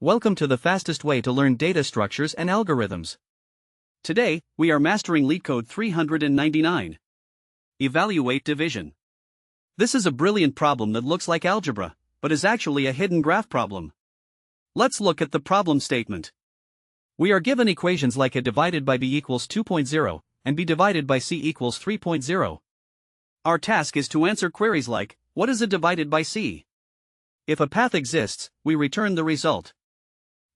Welcome to the fastest way to learn data structures and algorithms. Today, we are mastering LeetCode 399. Evaluate division. This is a brilliant problem that looks like algebra, but is actually a hidden graph problem. Let's look at the problem statement. We are given equations like a divided by b equals 2.0 and b divided by c equals 3.0. Our task is to answer queries like, what is a divided by c? If a path exists, we return the result.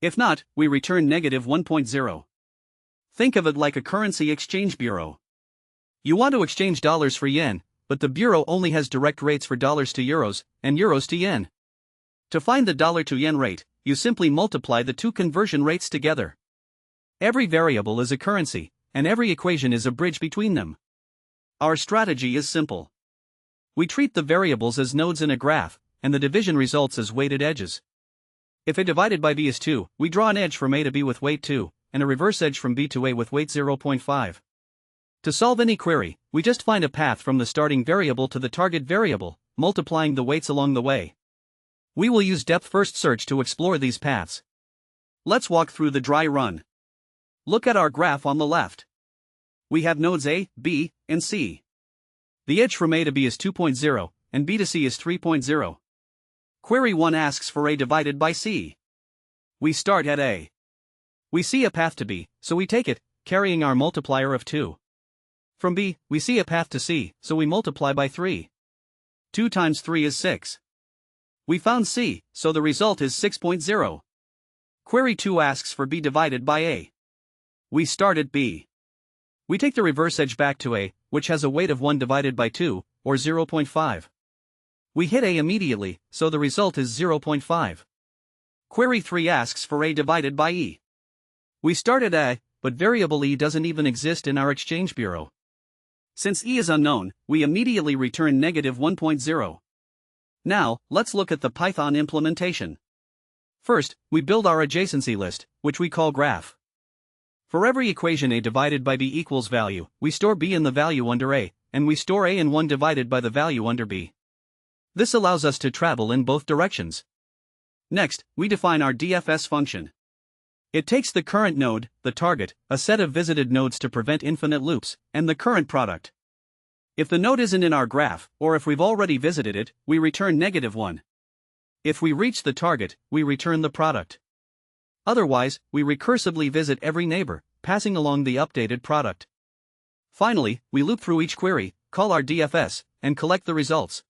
If not, we return negative 1.0. Think of it like a currency exchange bureau. You want to exchange dollars for yen, but the bureau only has direct rates for dollars to euros and euros to yen. To find the dollar to yen rate, you simply multiply the two conversion rates together. Every variable is a currency, and every equation is a bridge between them. Our strategy is simple. We treat the variables as nodes in a graph, and the division results as weighted edges. If a divided by b is 2, we draw an edge from a to b with weight 2, and a reverse edge from b to a with weight 0.5. To solve any query, we just find a path from the starting variable to the target variable, multiplying the weights along the way. We will use depth-first search to explore these paths. Let's walk through the dry run. Look at our graph on the left. We have nodes a, b, and c. The edge from a to b is 2.0, and b to c is 3.0. Query 1 asks for a divided by c. We start at a. We see a path to b, so we take it, carrying our multiplier of 2. From b, we see a path to c, so we multiply by 3. 2 times 3 is 6. We found c, so the result is 6.0. Query 2 asks for b divided by a. We start at b. We take the reverse edge back to a, which has a weight of 1 divided by 2, or 0.5. We hit a immediately, so the result is 0.5. Query 3 asks for a divided by e. We start at a, but variable e doesn't even exist in our exchange bureau. Since e is unknown, we immediately return negative 1.0. Now, let's look at the Python implementation. First, we build our adjacency list, which we call graph. For every equation a divided by b equals value, we store b in the value under a, and we store a in 1 divided by the value under b. This allows us to travel in both directions. Next, we define our DFS function. It takes the current node, the target, a set of visited nodes to prevent infinite loops, and the current product. If the node isn't in our graph, or if we've already visited it, we return negative 1. If we reach the target, we return the product. Otherwise, we recursively visit every neighbor, passing along the updated product. Finally, we loop through each query, call our DFS, and collect the results.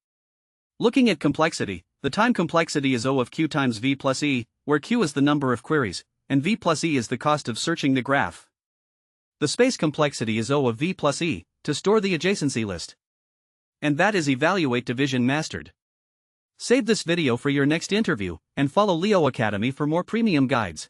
Looking at complexity, the time complexity is O of q times v plus e, where q is the number of queries, and v plus e is the cost of searching the graph. The space complexity is O of v plus e, to store the adjacency list. And that is evaluate division mastered. Save this video for your next interview, and follow Leo Academy for more premium guides.